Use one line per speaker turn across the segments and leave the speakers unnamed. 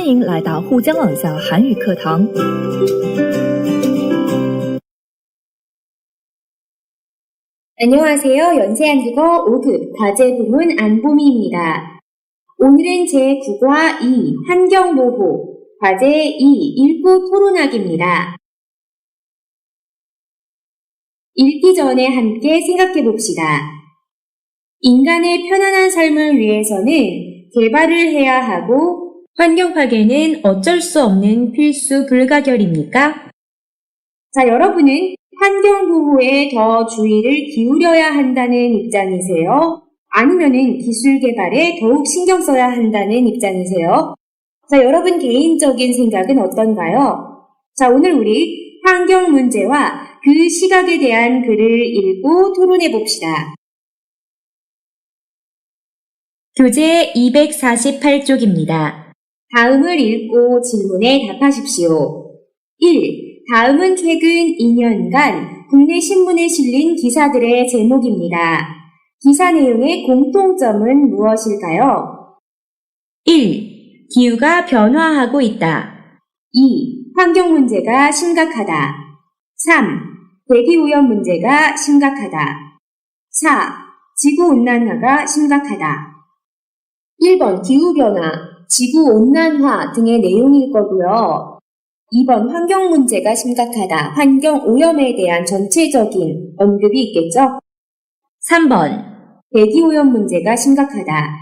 欢迎来到沪江朗校韩语课堂。
안녕하세요. 연세한국어 5급 과제 부문 안보미입니다. 오늘은 제9과 2 환경보호 과제 2 읽고 토론하기입니다. 읽기 전에 함께 생각해 봅시다. 인간의 편안한 삶을 위해서는 개발을 해야 하고 환경 파괴는 어쩔 수 없는 필수 불가결입니까? 자, 여러분은 환경 보호에 더 주의를 기울여야 한다는 입장이세요? 아니면은 기술 개발에 더욱 신경 써야 한다는 입장이세요? 자, 여러분 개인적인 생각은 어떤가요? 자, 오늘 우리 환경 문제와 그 시각에 대한 글을 읽고 토론해 봅시다. 교재 248쪽입니다. 다음을 읽고 질문에 답하십시오. 1. 다음은 최근 2년간 국내 신문에 실린 기사들의 제목입니다. 기사 내용의 공통점은 무엇일까요? 1. 기후가 변화하고 있다. 2. 환경 문제가 심각하다. 3. 대기오염 문제가 심각하다. 4. 지구온난화가 심각하다. 1번 기후변화, 지구온난화 등의 내용일 거고요. 2번 환경 문제가 심각하다. 환경오염에 대한 전체적인 언급이 있겠죠? 3번 대기오염 문제가 심각하다.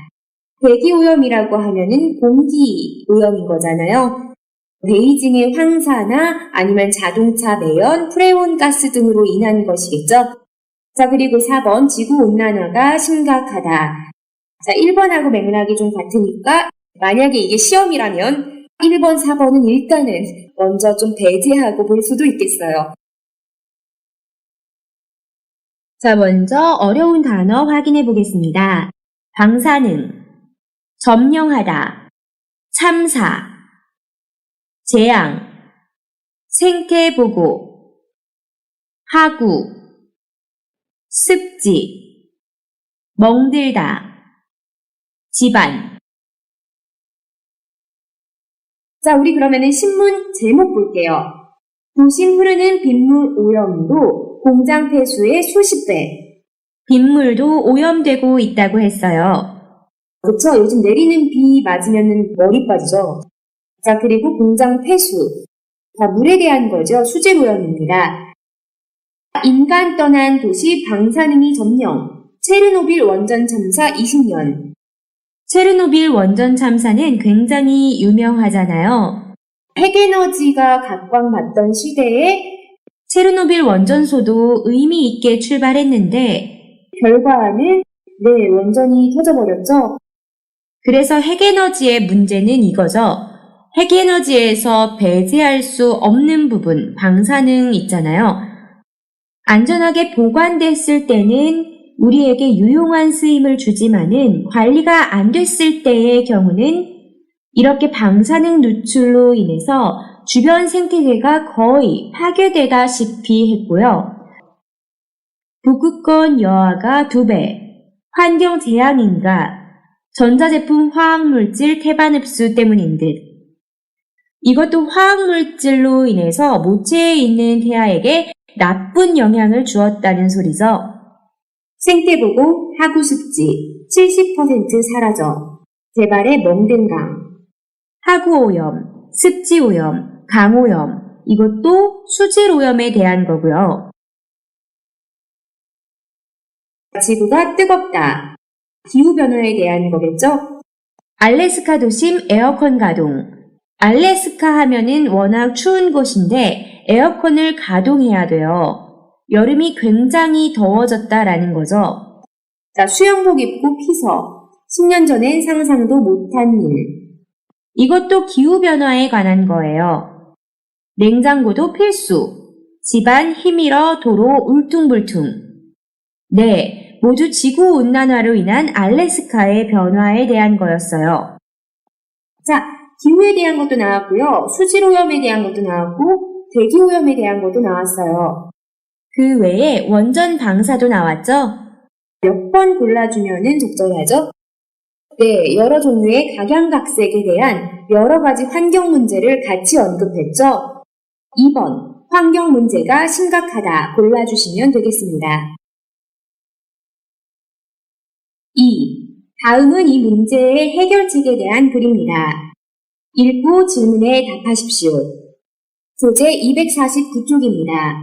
대기오염이라고 하면은 공기오염인 거잖아요. 베이징의 황사나 아니면 자동차 매연, 프레온 가스 등으로 인한 것이겠죠? 자, 그리고 4번 지구온난화가 심각하다. 자, 1번하고 맥락이 좀 같으니까 만약에 이게 시험이라면 1번, 4번은 일단은 먼저 좀 배제하고 볼 수도 있겠어요. 자, 먼저 어려운 단어 확인해 보겠습니다. 방사능, 점령하다, 참사, 재앙, 생태보고, 하구, 습지, 멍들다, 집안. 자, 우리 그러면은 신문 제목 볼게요. 도심 흐르는 빗물 오염으로 공장 폐수의 수십 배. 빗물도 오염되고 있다고 했어요. 그렇죠. 요즘 내리는 비 맞으면 머리 빠지죠. 자, 그리고 공장 폐수. 자, 물에 대한 거죠. 수질 오염입니다. 인간 떠난 도시 방사능이 점령. 체르노빌 원전 참사 20년. 체르노빌 원전 참사는 굉장히 유명하잖아요. 핵에너지가 각광받던 시대에 체르노빌 원전소도 의미 있게 출발했는데 결과는 원전이 터져버렸죠. 그래서 핵에너지의 문제는 이거죠. 핵에너지에서 배제할 수 없는 부분, 방사능 있잖아요. 안전하게 보관됐을 때는 우리에게 유용한 쓰임을 주지만은 관리가 안 됐을 때의 경우는 이렇게 방사능 누출로 인해서 주변 생태계가 거의 파괴되다시피 했고요. 북극권 여하가 2배, 환경 재앙인가, 전자제품 화학물질 태반 흡수 때문인 듯. 이것도 화학물질로 인해서 모체에 있는 태아에게 나쁜 영향을 주었다는 소리죠. 생태보고, 하구습지, 70% 사라져, 재발의 멍든강, 하구오염, 습지오염, 강오염, 이것도 수질오염에 대한 거고요. 지구가 뜨겁다, 기후변화에 대한 거겠죠? 알래스카 도심 에어컨 가동. 알래스카 하면은 워낙 추운 곳인데 에어컨을 가동해야 돼요. 여름이 굉장히 더워졌다라는 거죠. 자, 수영복 입고 피서. 10년 전엔 상상도 못한 일. 이것도 기후변화에 관한 거예요. 냉장고도 필수. 집안 힘일어 도로 울퉁불퉁. 네, 모두 지구온난화로 인한 알래스카의 변화에 대한 거였어요. 자, 기후에 대한 것도 나왔고요. 수질오염에 대한 것도 나왔고 대기오염에 대한 것도 나왔어요. 그 외에 원전 방사도 나왔죠? 몇 번 골라주면은 적절하죠? 네, 여러 종류의 각양각색에 대한 여러 가지 환경 문제를 같이 언급했죠. 2번, 환경 문제가 심각하다 골라주시면 되겠습니다. 2. 다음은 이 문제의 해결책에 대한 글입니다. 읽고 질문에 답하십시오. 소재 249쪽입니다.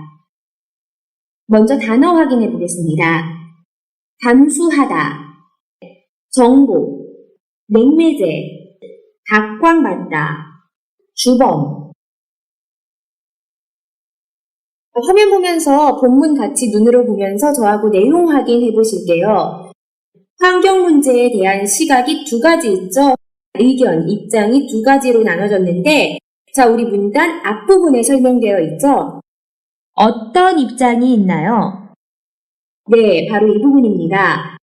먼저 단어 확인해 보겠습니다. 감수하다, 정보, 냉매제, 각광받다, 주범. 화면 보면서 본문 같이 눈으로 보면서 저하고 내용 확인해 보실게요. 환경 문제에 대한 시각이 두 가지 있죠. 의견, 입장이 두 가지로 나눠졌는데 자, 우리 문단 앞부분에 설명되어 있죠. 어떤 입장이 있나요? 네, 바로 이 부분입니다.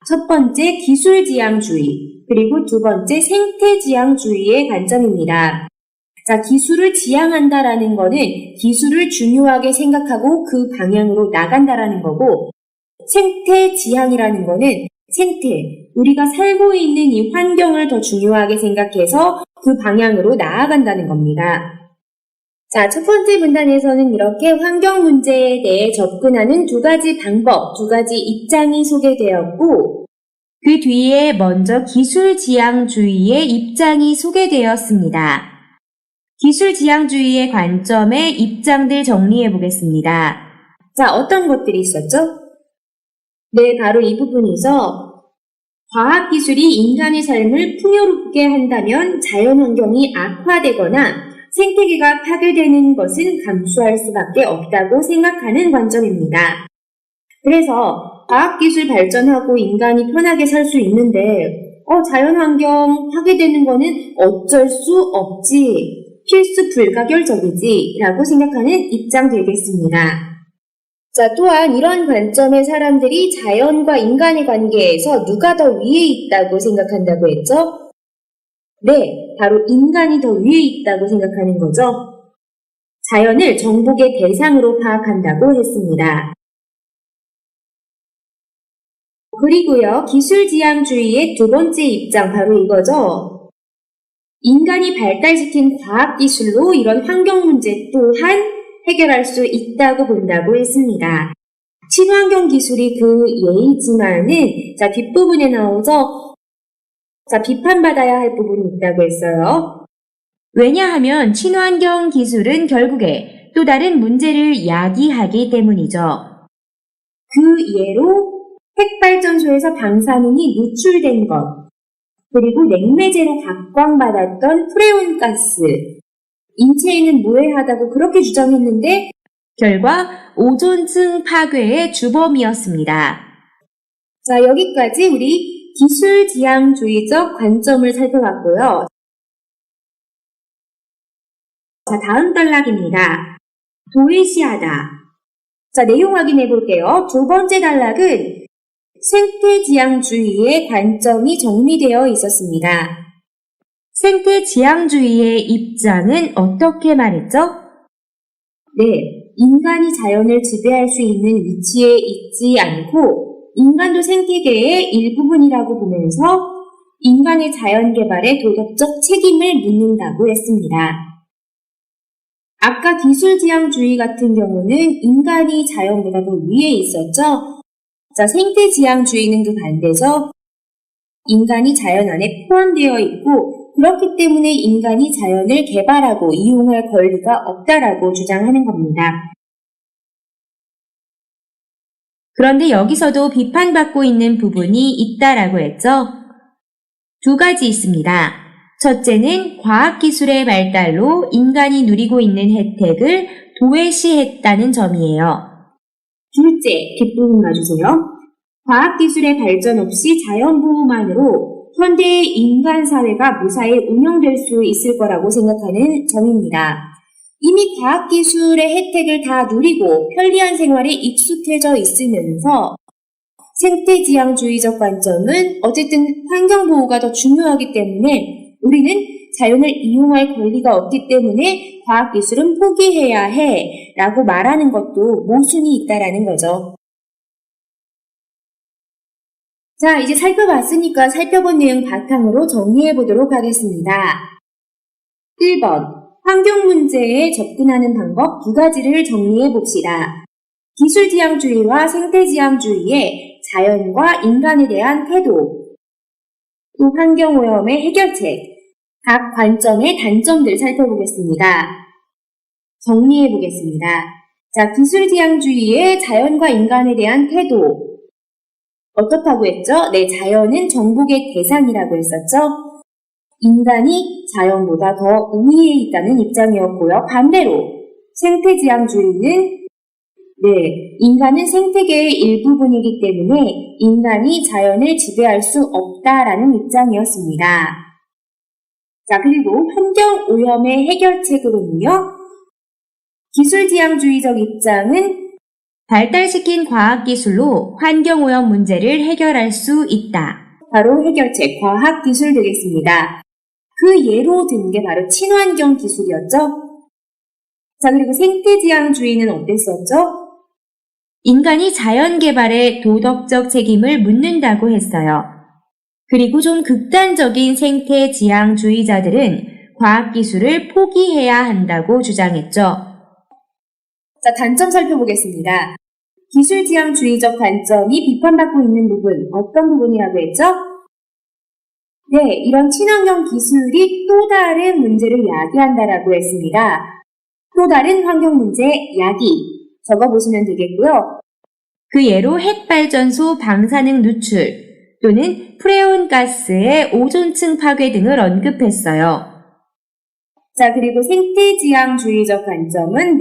첫 번째 기술지향주의, 그리고 두 번째 생태지향주의의 관점입니다. 자, 기술을 지향한다라는 거는 기술을 중요하게 생각하고 그 방향으로 나간다라는 거고, 생태지향이라는 거는 생태, 우리가 살고 있는 이 환경을 더 중요하게 생각해서 그 방향으로 나아간다는 겁니다. 자, 첫 번째 문단에서는 이렇게 환경 문제에 대해 접근하는 두 가지 방법, 두 가지 입장이 소개되었고, 그 뒤에 먼저 기술지향주의의 입장이 소개되었습니다. 기술지향주의의 관점의 입장들 정리해 보겠습니다. 자, 어떤 것들이 있었죠? 네, 바로 이 부분에서 과학기술이 인간의 삶을 풍요롭게 한다면 자연환경이 악화되거나 생태계가 파괴되는 것은 감수할 수밖에 없다고 생각하는 관점입니다. 그래서 과학기술 발전하고 인간이 편하게 살 수 있는데 자연환경 파괴되는 거는 어쩔 수 없지, 필수 불가결적이지 라고 생각하는 입장 되겠습니다. 자, 또한 이런 관점의 사람들이 자연과 인간의 관계에서 누가 더 위에 있다고 생각한다고 했죠? 네, 바로 인간이 더 위에 있다고 생각하는 거죠. 자연을 정복의 대상으로 파악한다고 했습니다. 그리고요, 기술지향주의의 두 번째 입장 바로 이거죠. 인간이 발달시킨 과학기술로 이런 환경 문제 또한 해결할 수 있다고 본다고 했습니다. 친환경 기술이 그 예이지만은 자, 뒷부분에 나오죠. 자, 비판받아야 할 부분이 있다고 했어요. 왜냐하면 친환경 기술은 결국에 또 다른 문제를 야기하기 때문이죠. 그 예로 핵발전소에서 방사능이 누출된 것, 그리고 냉매제로 각광받았던 프레온 가스, 인체에는 무해하다고 그렇게 주장했는데 결과 오존층 파괴의 주범이었습니다. 자, 여기까지 우리 기술지향주의적 관점을 살펴봤고요. 자, 다음 단락입니다. 도외시하다. 자, 내용 확인해 볼게요. 두 번째 단락은 생태지향주의의 관점이 정리되어 있었습니다. 생태지향주의의 입장은 어떻게 말했죠? 네, 인간이 자연을 지배할 수 있는 위치에 있지 않고 인간도 생태계의 일부분이라고 보면서 인간의 자연개발에 도덕적 책임을 묻는다고 했습니다. 아까 기술지향주의 같은 경우는 인간이 자연보다 더 위에 있었죠? 자, 생태지향주의는 그 반대죠? 인간이 자연 안에 포함되어 있고 그렇기 때문에 인간이 자연을 개발하고 이용할 권리가 없다라고 주장하는 겁니다. 그런데 여기서도 비판받고 있는 부분이 있다라고 했죠? 두 가지 있습니다. 첫째는 과학기술의 발달로 인간이 누리고 있는 혜택을 도외시했다는 점이에요. 둘째, 뒷부분 봐주세요. 과학기술의 발전 없이 자연보호만으로 현대의 인간 사회가 무사히 운영될 수 있을 거라고 생각하는 점입니다. 이미 과학기술의 혜택을 다 누리고 편리한 생활에 익숙해져 있으면서 생태지향주의적 관점은 어쨌든 환경보호가 더 중요하기 때문에 우리는 자연을 이용할 권리가 없기 때문에 과학기술은 포기해야 해 라고 말하는 것도 모순이 있다라는 거죠. 자, 이제 살펴봤으니까 살펴본 내용 바탕으로 정리해 보도록 하겠습니다. 1번, 환경 문제에 접근하는 방법 두 가지를 정리해 봅시다. 기술지향주의와 생태지향주의의 자연과 인간에 대한 태도, 또 환경오염의 해결책, 각 관점의 단점들 살펴보겠습니다. 정리해 보겠습니다. 자, 기술지향주의의 자연과 인간에 대한 태도. 어떻다고 했죠? 네, 자연은 정복의 대상이라고 했었죠? 인간이 자연보다 더 우위에 있다는 입장이었고요. 반대로 생태지향주의는 인간은 생태계의 일부분이기 때문에 인간이 자연을 지배할 수 없다라는 입장이었습니다. 자, 그리고 환경오염의 해결책으로는요. 기술지향주의적 입장은 발달시킨 과학기술로 환경오염 문제를 해결할 수 있다. 바로 해결책, 과학기술 되겠습니다. 그 예로 든 게 바로 친환경 기술이었죠. 자, 그리고 생태지향주의는 어땠었죠? 인간이 자연개발에 도덕적 책임을 묻는다고 했어요. 그리고 좀 극단적인 생태지향주의자들은 과학기술을 포기해야 한다고 주장했죠. 자, 단점 살펴보겠습니다. 기술지향주의적 관점이 비판받고 있는 부분, 어떤 부분이라고 했죠? 네, 이런 친환경 기술이 또 다른 문제를 야기한다라고 했습니다. 또 다른 환경 문제 야기. 적어보시면 되겠고요. 그 예로 핵발전소 방사능 누출 또는 프레온 가스의 오존층 파괴 등을 언급했어요. 자, 그리고 생태지향주의적 관점은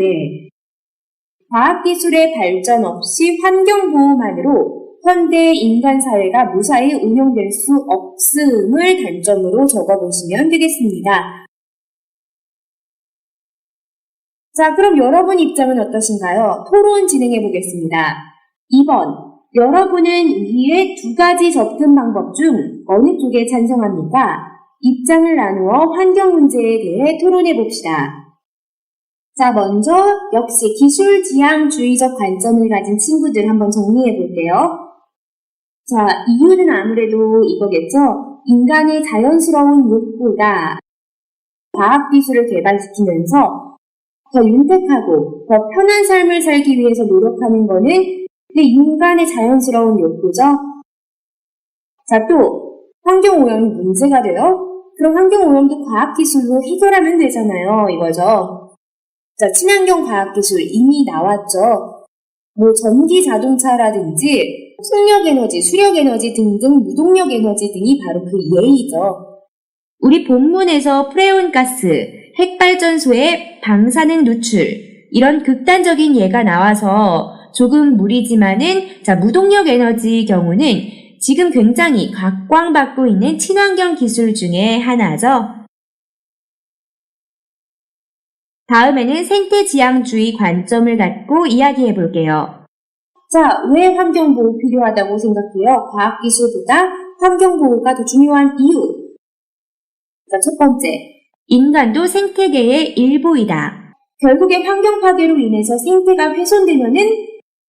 과학기술의 발전 없이 환경보호만으로 현대 인간사회가 무사히 운영될 수 없음을 단점으로 적어보시면 되겠습니다. 자, 그럼 여러분 입장은 어떠신가요? 토론 진행해 보겠습니다. 2번, 여러분은 위의 두 가지 접근 방법 중 어느 쪽에 찬성합니까? 입장을 나누어 환경 문제에 대해 토론해 봅시다. 자, 먼저 역시 기술지향주의적 관점을 가진 친구들 한번 정리해 볼게요. 자, 이유는 아무래도 이거겠죠? 인간의 자연스러운 욕구가 과학기술을 개발시키면서 더 윤택하고 더 편한 삶을 살기 위해서 노력하는 거는 인간의 자연스러운 욕구죠. 자, 또 환경오염이 문제가 돼요? 그럼 환경오염도 과학기술로 해결하면 되잖아요. 이거죠. 자, 친환경 과학기술 이미 나왔죠. 뭐 전기 자동차라든지 풍력에너지, 수력에너지 등등 무동력 에너지 등이 바로 그 예이죠. 우리 본문에서 프레온가스, 핵발전소의 방사능 누출 이런 극단적인 예가 나와서 조금 무리지만은 무동력 에너지 경우는 지금 굉장히 각광받고 있는 친환경 기술 중에 하나죠. 다음에는 생태지향주의 관점을 갖고 이야기해 볼게요. 자, 왜 환경보호 필요하다고 생각해요? 과학기술보다 환경보호가 더 중요한 이유. 자, 첫 번째, 인간도 생태계의 일부이다. 결국에 환경 파괴로 인해서 생태가 훼손되면은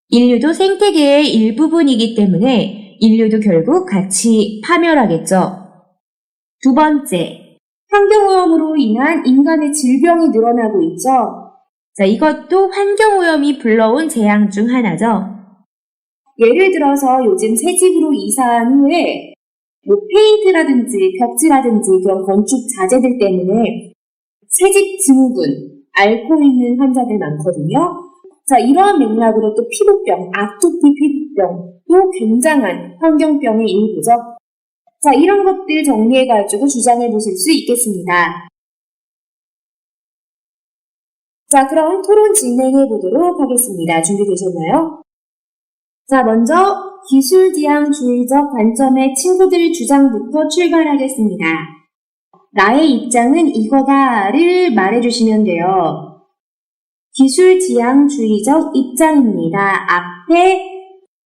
인류도 생태계의 일부분이기 때문에 인류도 결국 같이 파멸하겠죠. 두 번째, 환경오염으로 인한 인간의 질병이 늘어나고 있죠. 자, 이것도 환경오염이 불러온 재앙 중 하나죠. 예를 들어서 요즘 새 집으로 이사한 후에 페인트라든지 벽지라든지 그런 건축 자재들 때문에 새집 증후군 앓고 있는 환자들 많거든요. 자, 이러한 맥락으로 또 피부병, 아토피 피부병도 굉장한 환경병의 일부죠. 자, 이런 것들 정리해가지고 주장해 보실 수 있겠습니다. 자, 그럼 토론 진행해 보도록 하겠습니다. 준비되셨나요? 자, 먼저 기술지향주의적 관점의 친구들 주장부터 출발하겠습니다. 나의 입장은 이거다를 말해주시면 돼요. 기술지향주의적 입장입니다. 앞에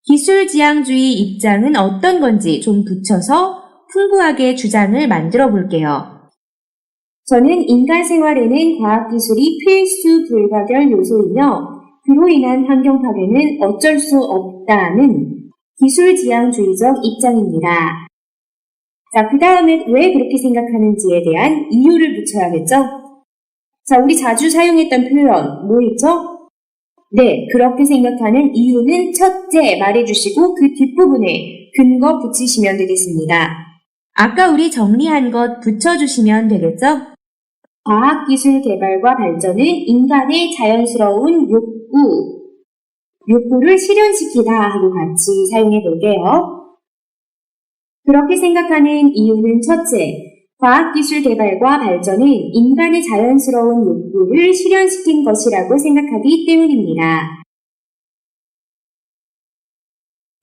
기술지향주의 입장은 어떤 건지 좀 붙여서 풍부하게 주장을 만들어 볼게요. 저는 인간 생활에는 과학기술이 필수 불가결 요소이며 그로 인한 환경 파괴는 어쩔 수 없다는 기술지향주의적 입장입니다. 자, 그 다음에 왜 그렇게 생각하는지에 대한 이유를 붙여야겠죠? 자, 우리 자주 사용했던 표현, 뭐였죠? 네, 그렇게 생각하는 이유는 첫째 말해주시고 그 뒷부분에 근거 붙이시면 되겠습니다. 아까 우리 정리한 것 붙여주시면 되겠죠? 과학기술 개발과 발전은 인간의 자연스러운 욕구를 실현시키다 하고 같이 사용해 볼게요. 그렇게 생각하는 이유는 첫째, 과학기술 개발과 발전은 인간의 자연스러운 욕구를 실현시킨 것이라고 생각하기 때문입니다.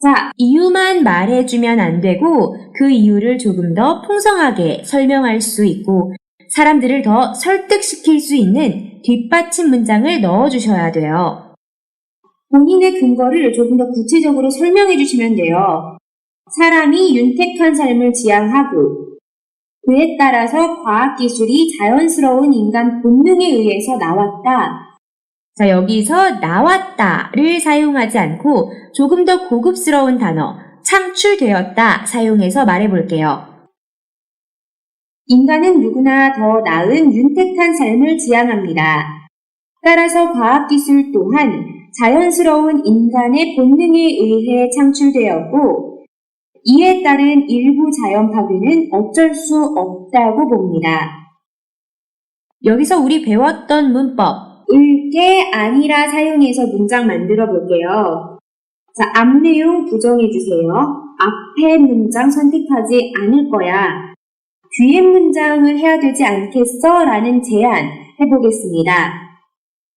자, 이유만 말해주면 안 되고 그 이유를 조금 더 풍성하게 설명할 수 있고 사람들을 더 설득시킬 수 있는 뒷받침 문장을 넣어주셔야 돼요. 본인의 근거를 조금 더 구체적으로 설명해 주시면 돼요. 사람이 윤택한 삶을 지향하고 그에 따라서 과학기술이 자연스러운 인간 본능에 의해서 나왔다. 자, 여기서 나왔다를 사용하지 않고 조금 더 고급스러운 단어 창출되었다 사용해서 말해볼게요. 인간은 누구나 더 나은 윤택한 삶을 지향합니다. 따라서 과학기술 또한 자연스러운 인간의 본능에 의해 창출되었고 이에 따른 일부 자연 파괴는 어쩔 수 없다고 봅니다. 여기서 우리 배웠던 문법 을게 아니라 사용해서 문장 만들어 볼게요. 자, 앞 내용 부정해 주세요. 앞에 문장 선택하지 않을 거야. 뒤에 문장을 해야 되지 않겠어? 라는 제안 해보겠습니다.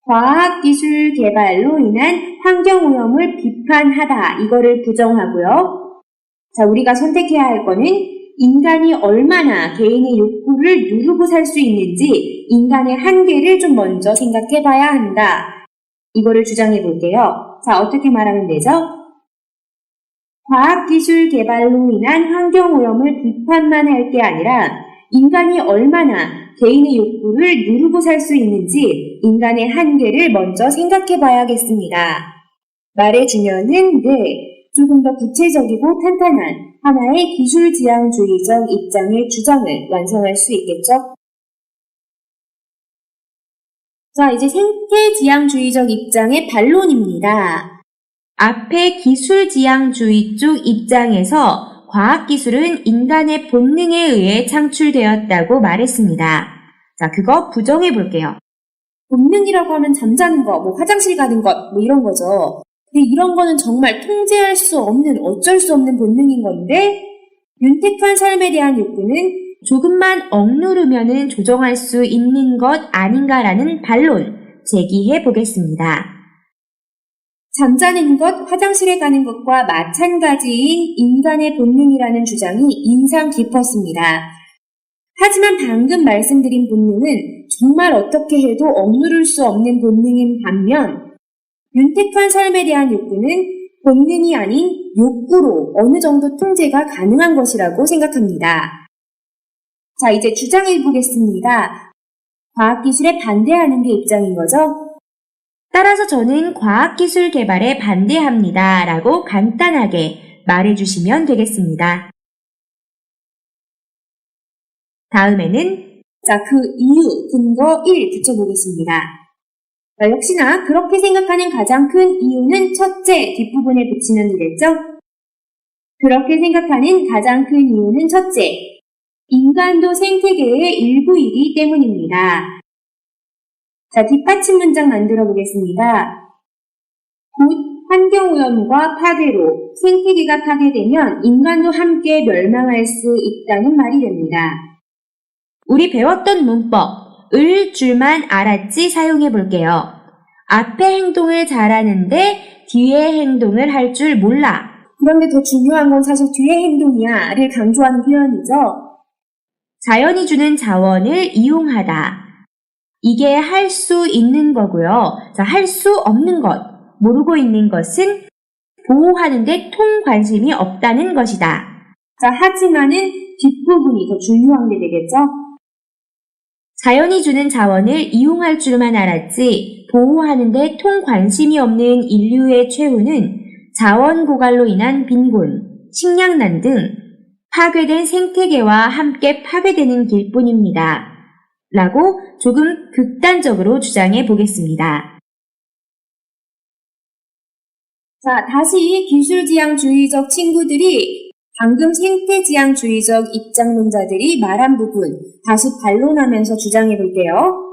과학기술 개발로 인한 환경오염을 비판하다. 이거를 부정하고요. 자, 우리가 선택해야 할 거는 인간이 얼마나 개인의 욕구를 누르고 살 수 있는지 인간의 한계를 좀 먼저 생각해 봐야 한다. 이거를 주장해 볼게요. 자, 어떻게 말하면 되죠? 과학기술 개발로 인한 환경오염을 비판만 할 게 아니라 인간이 얼마나 개인의 욕구를 누르고 살 수 있는지 인간의 한계를 먼저 생각해 봐야겠습니다. 말해주면은 네, 조금 더 구체적이고 탄탄한 하나의 기술지향주의적 입장의 주장을 완성할 수 있겠죠? 자, 이제 생태지향주의적 입장의 반론입니다. 앞에 기술지향주의 쪽 입장에서 과학기술은 인간의 본능에 의해 창출되었다고 말했습니다. 자, 그거 부정해 볼게요. 본능이라고 하면 잠자는 거, 화장실 가는 것, 이런 거죠. 근데 이런 거는 정말 통제할 수 없는, 어쩔 수 없는 본능인 건데 윤택한 삶에 대한 욕구는 조금만 억누르면은 조정할 수 있는 것 아닌가라는 반론 제기해 보겠습니다. 잠자는 것, 화장실에 가는 것과 마찬가지인 인간의 본능이라는 주장이 인상 깊었습니다. 하지만 방금 말씀드린 본능은 정말 어떻게 해도 억누를 수 없는 본능인 반면 윤택한 삶에 대한 욕구는 본능이 아닌 욕구로 어느 정도 통제가 가능한 것이라고 생각합니다. 자, 이제 주장해 보겠습니다. 과학기술에 반대하는 게 입장인 거죠? 따라서 저는 과학기술 개발에 반대합니다. 라고 간단하게 말해주시면 되겠습니다. 다음에는 그 이유, 근거 1 붙여보겠습니다. 자, 역시나 그렇게 생각하는 가장 큰 이유는 첫째 뒷부분에 붙이면 되겠죠? 그렇게 생각하는 가장 큰 이유는 첫째, 인간도 생태계의 일부이기 때문입니다. 자, 뒷받침 문장 만들어 보겠습니다. 곧 환경오염과 파괴로 생태계가 파괴되면 인간도 함께 멸망할 수 있다는 말이 됩니다. 우리 배웠던 문법, 을 줄만 알았지 사용해 볼게요. 앞에 행동을 잘하는데 뒤에 행동을 할 줄 몰라. 그런데 더 중요한 건 사실 뒤에 행동이야 를 강조하는 표현이죠. 자연이 주는 자원을 이용하다. 이게 할 수 있는 거고요. 자, 할 수 없는 것, 모르고 있는 것은 보호하는 데 통 관심이 없다는 것이다. 자, 하지만은 뒷부분이 더 중요한 게 되겠죠? 자연이 주는 자원을 이용할 줄만 알았지 보호하는 데 통 관심이 없는 인류의 최후는 자원 고갈로 인한 빈곤, 식량난 등 파괴된 생태계와 함께 파괴되는 길뿐입니다. 라고 조금 극단적으로 주장해 보겠습니다. 자, 다시 기술지향주의적 친구들이 방금 생태지향주의적 입장론자들이 말한 부분 다시 반론하면서 주장해 볼게요.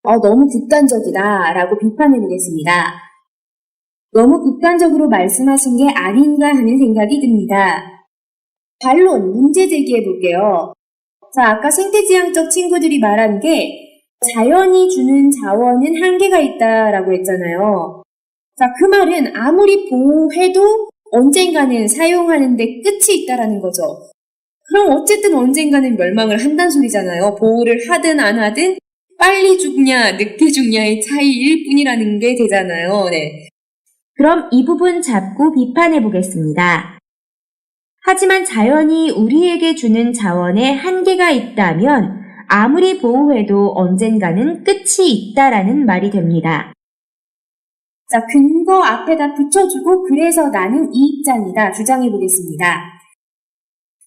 너무 극단적이다 라고 비판해 보겠습니다. 너무 극단적으로 말씀하신 게 아닌가 하는 생각이 듭니다. 반론, 문제 제기해 볼게요. 자, 아까 생태지향적 친구들이 말한 게 자연이 주는 자원은 한계가 있다라고 했잖아요. 자, 그 말은 아무리 보호해도 언젠가는 사용하는데 끝이 있다라는 거죠. 그럼 어쨌든 언젠가는 멸망을 한다는 소리잖아요. 보호를 하든 안 하든 빨리 죽냐, 늦게 죽냐의 차이일 뿐이라는 게 되잖아요. 네. 그럼 이 부분 잡고 비판해 보겠습니다. 하지만 자연이 우리에게 주는 자원에 한계가 있다면 아무리 보호해도 언젠가는 끝이 있다라는 말이 됩니다. 자, 근거 앞에다 붙여주고 그래서 나는 이 입장이다 주장해 보겠습니다.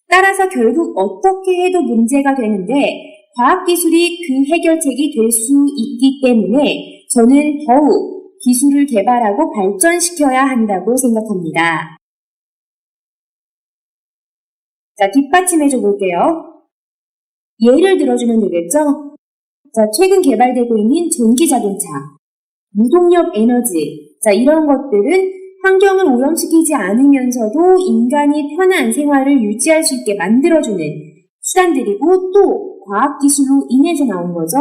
따라서 결국 어떻게 해도 문제가 되는데 과학기술이 그 해결책이 될 수 있기 때문에 저는 더욱 기술을 개발하고 발전시켜야 한다고 생각합니다. 자, 뒷받침해줘 볼게요. 예를 들어주면 되겠죠? 자, 최근 개발되고 있는 전기자동차, 무동력 에너지, 자, 이런 것들은 환경을 오염시키지 않으면서도 인간이 편한 생활을 유지할 수 있게 만들어주는 수단들이고 또 과학기술로 인해서 나온 거죠.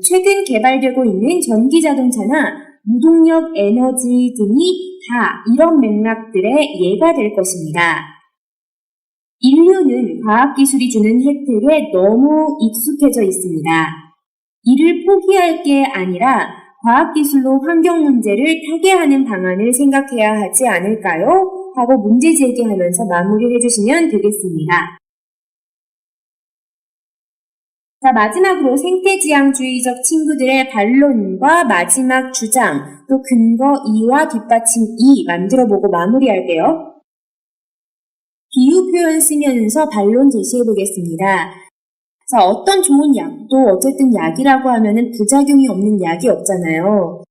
최근 개발되고 있는 전기자동차나 무동력 에너지 등이 다 이런 맥락들의 예가 될 것입니다. 인류는 과학기술이 주는 혜택에 너무 익숙해져 있습니다. 이를 포기할 게 아니라 과학기술로 환경 문제를 타개하는 방안을 생각해야 하지 않을까요? 하고 문제 제기하면서 마무리해 주시면 되겠습니다. 자, 마지막으로 생태지향주의적 친구들의 반론과 마지막 주장, 또 근거 2와 뒷받침 2 만들어보고 마무리할게요. 비유 표현 쓰면서 반론 제시해 보겠습니다. 자, 어떤 좋은 약도 어쨌든 약이라고 하면은 부작용이 없는 약이 없잖아요.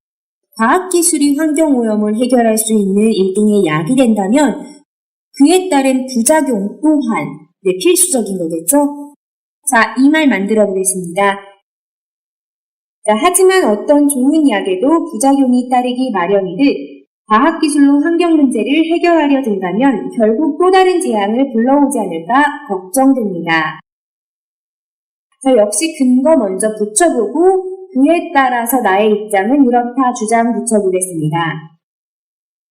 과학기술이 환경오염을 해결할 수 있는 일종의 약이 된다면 그에 따른 부작용 또한 필수적인 거겠죠? 자, 이 말 만들어 보겠습니다. 자, 하지만 어떤 좋은 약에도 부작용이 따르기 마련이듯 과학기술로 환경 문제를 해결하려 든다면 결국 또 다른 재앙을 불러오지 않을까 걱정됩니다. 자, 역시 근거 먼저 붙여보고 그에 따라서 나의 입장은 이렇다 주장 붙여보겠습니다.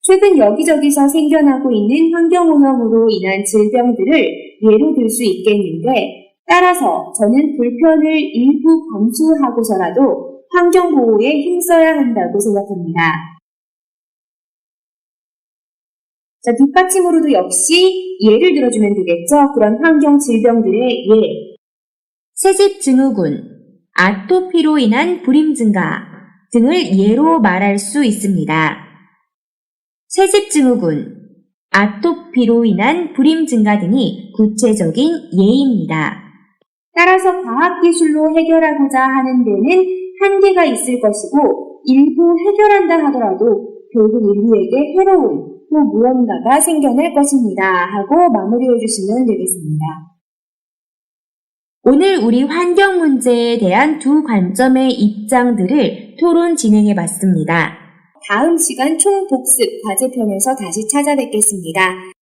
최근 여기저기서 생겨나고 있는 환경오염으로 인한 질병들을 예로 들 수 있겠는데 따라서 저는 불편을 일부 감수하고서라도 환경보호에 힘써야 한다고 생각합니다. 자, 뒷받침으로도 역시 예를 들어주면 되겠죠? 그런 환경 질병들의 예. 새집 증후군, 아토피로 인한 불임 증가 등을 예로 말할 수 있습니다. 새집 증후군, 아토피로 인한 불임 증가 등이 구체적인 예입니다. 따라서 과학기술로 해결하고자 하는 데는 한계가 있을 것이고 일부 해결한다 하더라도 결국 인류에게 해로운 또 무언가가 생겨날 것입니다. 하고 마무리해 주시면 되겠습니다. 오늘 우리 환경 문제에 대한 두 관점의 입장들을 토론 진행해 봤습니다. 다음 시간 총복습 과제편에서 다시 찾아뵙겠습니다.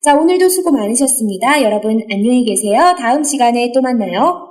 자, 오늘도 수고 많으셨습니다. 여러분 안녕히 계세요. 다음 시간에 또 만나요.